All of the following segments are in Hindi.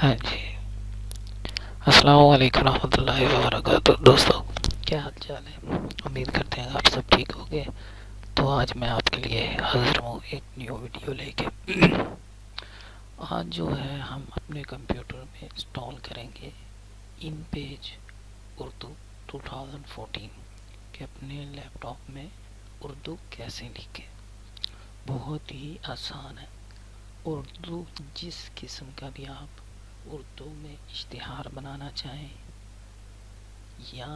हाँ जी, अस्सलाम वालेकुम रहमतुल्लाहि व बरकातुहू। दोस्तों, क्या हाल चाल है? उम्मीद करते हैं आप सब ठीक होंगे। तो आज मैं आपके लिए हाजिर हूँ एक न्यू वीडियो लेके। आज जो है हम अपने कंप्यूटर में इंस्टॉल करेंगे इनपेज उर्दू 2014 कि अपने लैपटॉप में उर्दू कैसे लिखें। बहुत ही आसान है। उर्दू जिस किस्म का भी आप उर्दू में इश्तिहार बनाना चाहें या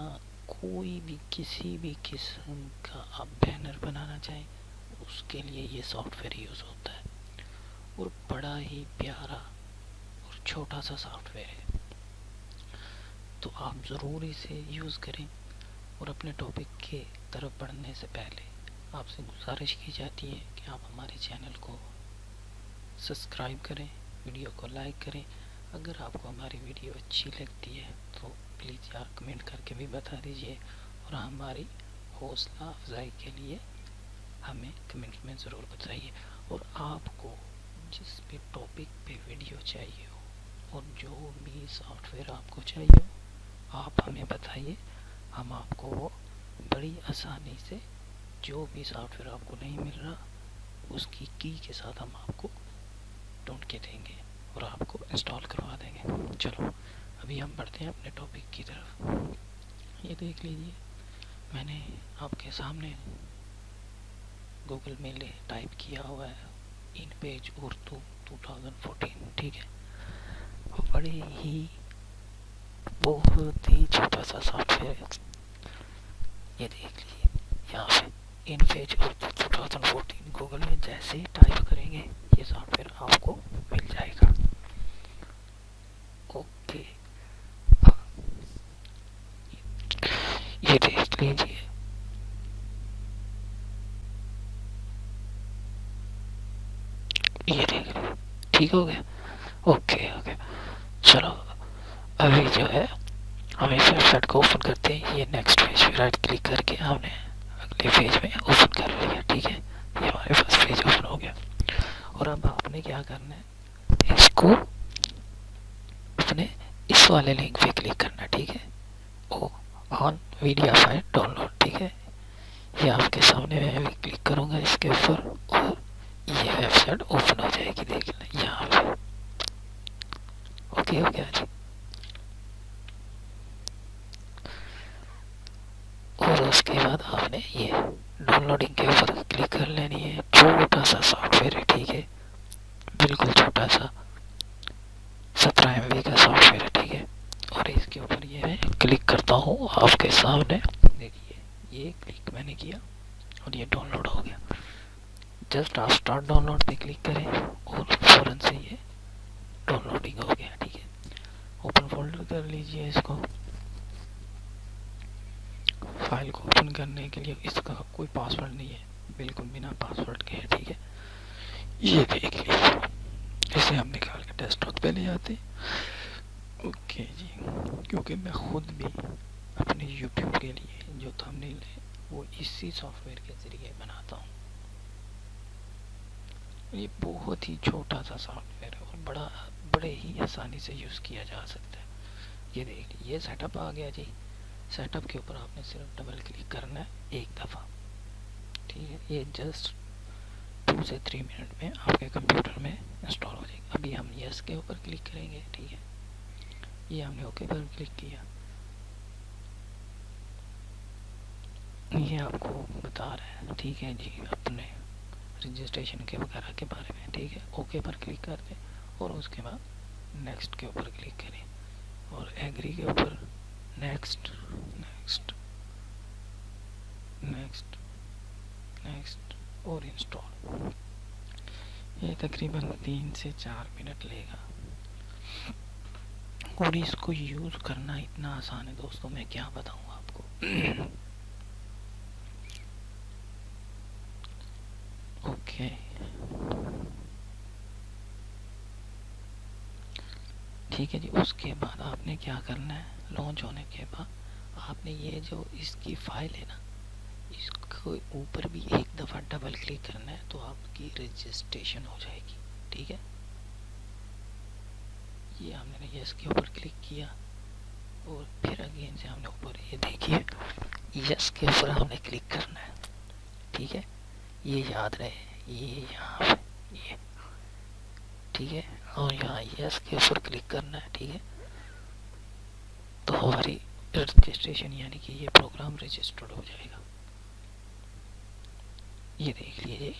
कोई भी किसी भी किस्म का आप बैनर बनाना चाहें, उसके लिए ये सॉफ्टवेयर यूज़ होता है और बड़ा ही प्यारा और छोटा सा सॉफ्टवेयर है। तो आप ज़रूर इसे यूज़ करें। और अपने टॉपिक के तरफ बढ़ने से पहले आपसे गुजारिश की जाती है कि आप हमारे चैनल को सब्सक्राइब करें, वीडियो को लाइक करें। अगर आपको हमारी वीडियो अच्छी लगती है तो प्लीज़ यार कमेंट करके भी बता दीजिए और हमारी हौसला अफजाई के लिए हमें कमेंट में ज़रूर बताइए। और आपको जिस भी टॉपिक पे वीडियो चाहिए हो और जो भी सॉफ्टवेयर आपको चाहिए हो, आप हमें बताइए। हम आपको वो बड़ी आसानी से जो भी सॉफ्टवेयर आपको नहीं मिल रहा उसकी की के साथ हम आपको ढूंढ के देंगे और आपको इंस्टॉल करवा देंगे। चलो अभी हम बढ़ते हैं अपने टॉपिक की तरफ। ये देख लीजिए, मैंने आपके सामने गूगल में टाइप किया हुआ है इनपेज उर्दू 2014। ठीक है, बड़े ही बहुत ही छोटा सा सॉफ्टवेयर है। ये देख लीजिए, यहाँ पे इनपेज उर्दू 2014 गूगल में जैसे ही टाइप करेंगे ये सॉफ्टवेयर आपको मिल जाएगा। ओके, ये देख लीजिए, ये देख लीजिए, ठीक हो गया। ओके ओके, चलो अभी जो है हम इस वेबसाइट को ओपन करते हैं। ये नेक्स्ट पेज पे राइट क्लिक करके हमने अगले पेज में ओपन कर लिया। ठीक है, ये हमारे पास पेज ओपन हो गया। और अब आपने क्या करना है, इसको अपने इस वाले लिंक पे क्लिक करना है। ठीक है, ओ ऑन वीडियो फाइल डाउनलोड। ठीक है, ये आपके सामने मैं अभी क्लिक करूँगा इसके ऊपर और ये वेबसाइट ओपन हो जाएगी। देख लें यहाँ पे। ओके हो गया जी। और उसके बाद आपने ये डाउनलोडिंग के ऊपर क्लिक कर लेनी है। छोटा सा सॉफ्टवेयर है, ठीक है, बिल्कुल छोटा सा 17 MB का सॉफ्टवेयर है। ठीक है, और इसके ऊपर ये मैं क्लिक करता हूँ आपके सामने। देखिए, ये क्लिक मैंने किया और ये डाउनलोड हो गया। जस्ट आप स्टार्ट डाउनलोड पे क्लिक करें और फौरन से ये डाउनलोडिंग हो गया। ठीक है, ओपन फोल्डर कर लीजिए इसको। फाइल को ओपन करने के लिए इसका कोई पासवर्ड नहीं है, बिल्कुल बिना पासवर्ड के है। ठीक है, ये देख लीजिए, इसे हम निकाल के डेस्कटॉप पे ले आते। ओके जी, क्योंकि मैं खुद भी अपने यूट्यूब के लिए जो थंबनेल है वो इसी सॉफ्टवेयर के ज़रिए बनाता हूँ। ये बहुत ही छोटा सा सॉफ्टवेयर है और बड़े ही आसानी से यूज़ किया जा सकता है। ये देख लीजिए, ये सेटअप आ गया जी। सेटअप के ऊपर आपने सिर्फ डबल क्लिक करना है एक दफ़ा। ठीक है, ये जस्ट 2 से 3 मिनट में आपके कंप्यूटर में इंस्टॉल हो जाएगा। अभी हम यस के ऊपर क्लिक करेंगे। ठीक है, ये हमने ओके पर क्लिक किया। ये आपको बता रहा है, ठीक है जी, अपने रजिस्ट्रेशन के वगैरह के बारे में। ठीक है, ओके पर क्लिक कर दें और उसके बाद नेक्स्ट के ऊपर क्लिक करें और एग्री के ऊपर नेक्स्ट नेक्स्ट नेक्स्ट नेक्स्ट और इंस्टॉल। ये तकरीबन 3 से 4 मिनट लेगा और इसको यूज़ करना इतना आसान है दोस्तों, मैं क्या बताऊँ आपको। ओके, ठीक है जी। उसके बाद आपने क्या करना है, लॉन्च होने के बाद आपने ये जो इसकी फाइल है ना, इसको ऊपर भी एक दफ़ा डबल क्लिक करना है तो आपकी रजिस्ट्रेशन हो जाएगी। ठीक है, ये हमने यस के ऊपर क्लिक किया और फिर अगेन से हमने ऊपर, ये देखिए यस के ऊपर हमने क्लिक करना है, ठीक है। ये याद रहे, ये यहाँ पे ये, ठीक है, और यहाँ यस के ऊपर क्लिक करना है, ठीक है। तो हमारी रजिस्ट्रेशन यानी कि ये प्रोग्राम रजिस्टर्ड हो जाएगा। ये देख लीजिए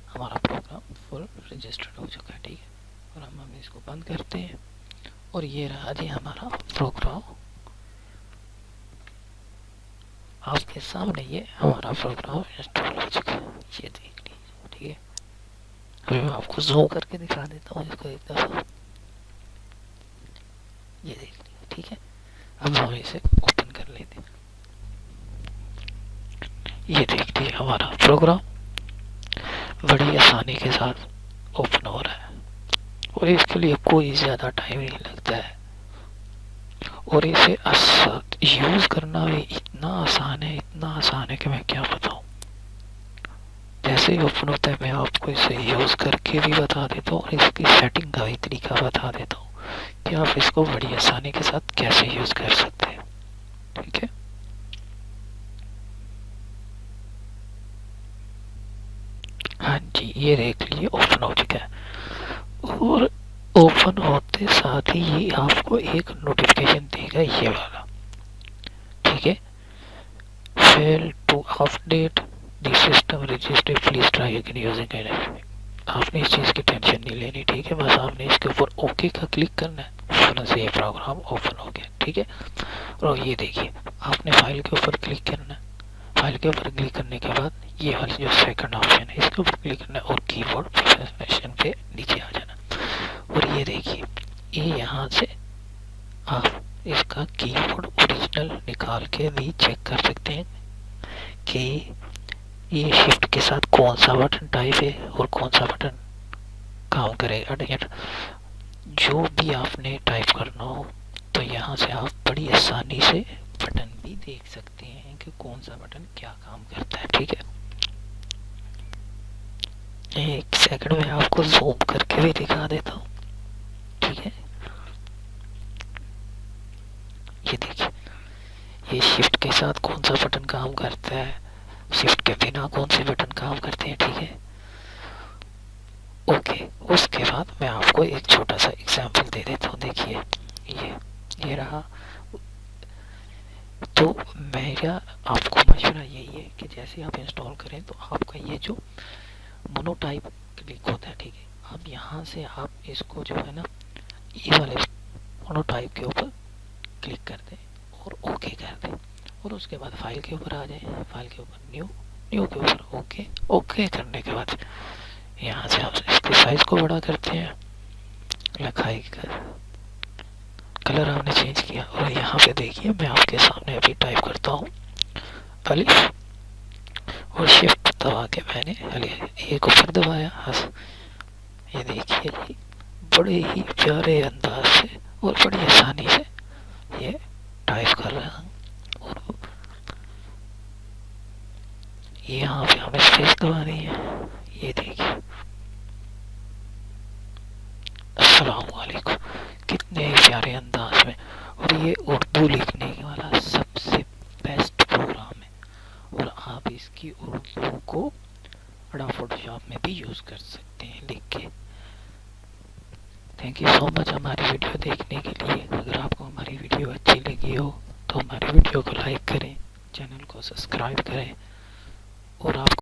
हमारा प्रोग्राम फुल रजिस्टर्ड हो चुका है, ठीक है। और हम इसको बंद करते हैं और ये रहा जी हमारा प्रोग्राम आपके सामने। ये हमारा प्रोग्राम इंस्टॉल हो चुका है, ये देख लीजिए, ठीक है। अभी मैं आपको जूम करके दिखा देता हूँ इसको एक दफ़ा, ये देख लीजिए, ठीक है। अब हम इसे ओपन कर लेते हैं। ये देख लीजिए हमारा प्रोग्राम बड़ी आसानी के साथ ओपन हो रहा है और इसके लिए कोई ज़्यादा टाइम नहीं लगता है और इसे यूज़ करना भी इतना आसान है, इतना आसान है कि मैं क्या बताऊँ। जैसे ही ओपन होता है मैं आपको इसे यूज़ करके भी बता देता हूँ और इसकी सेटिंग का भी तरीका बता देता हूँ कि आप इसको बड़ी आसानी के साथ कैसे यूज़ कर सकते हैं, ठीक है। हाँ जी, ये देख लीजिए ओपन हो चुका है और ओपन होते साथ ही ये आपको एक नोटिफिकेशन देगा, ये वाला, ठीक है। Fail to update the system register, please try again using it. आपने इस चीज़ की टेंशन नहीं लेनी, ठीक है। बस आपने इसके ऊपर ओके का क्लिक करना है, फौरन से ये प्रोग्राम ओपन हो गया, ठीक है। और ये देखिए आपने फाइल के ऊपर क्लिक करना है, फाइल के ऊपर क्लिक करने के बाद ये वाली जो सेकंड ऑप्शन है इसके ऊपर क्लिक करना है और कीबोर्ड प्रोफेशनल पे नीचे आ जाना। और ये देखिए ये यहाँ से आप इसका कीबोर्ड ओरिजिनल निकाल के भी चेक कर सकते हैं कि ये शिफ्ट के साथ कौन सा बटन टाइप है और कौन सा बटन काम करेगा। जो भी आपने टाइप करना हो तो यहाँ से आप बड़ी आसानी से बटन भी देख सकते हैं कि कौन सा बटन क्या काम करता है, ठीक है। एक सेकंड में आपको जूम करके भी दिखा देता हूँ, ठीक है। ये देखिए ये शिफ्ट के साथ कौन सा बटन काम करता है, शिफ्ट के बिना कौन से बटन काम करते हैं, ठीक है। ओके, उसके बाद मैं आपको एक छोटा सा एग्जांपल दे देता हूँ। देखिए ये रहा। तो मेरा आपको मशवरा यही है कि जैसे आप इंस्टॉल करें तो आपका ये जो मोनोटाइप क्लिक होता है, ठीक है। अब यहाँ से आप इसको जो है ना ये वाले मोनोटाइप के ऊपर क्लिक कर दें और ओके कर दें और उसके बाद फाइल के ऊपर आ जाए, फाइल के ऊपर न्यू के ऊपर ओके। ओके करने के बाद यहाँ से आप इसके साइज को बड़ा करते हैं, लिखाई का कलर आपने चेंज किया और यहाँ पे देखिए मैं आपके सामने अभी टाइप करता हूँ अलिफ और शिफ्ट दबा के मैंने एक ऊपर दबाया। हंस ये देखिए जी बड़े ही प्यारे अंदाज से और बड़ी आसानी से ये टाइप कर रहा हूँ। और यहाँ पे हमें स्पेस दबानी है, ये देखिए अस्सलाम वालेकुम, कितने प्यारे अंदाज में। और ये उर्दू लिखने वाला सबसे बेस्ट प्रोग्राम है और आप इसकी उर्दू को अडोबे फोटोशॉप में भी यूज़ कर सकते हैं लिख के। थैंक यू सो मच हमारी वीडियो देखने के लिए। अगर आपको हमारी वीडियो अच्छी लगी हो तो हमारी वीडियो को लाइक करें, चैनल को सब्सक्राइब करें और आप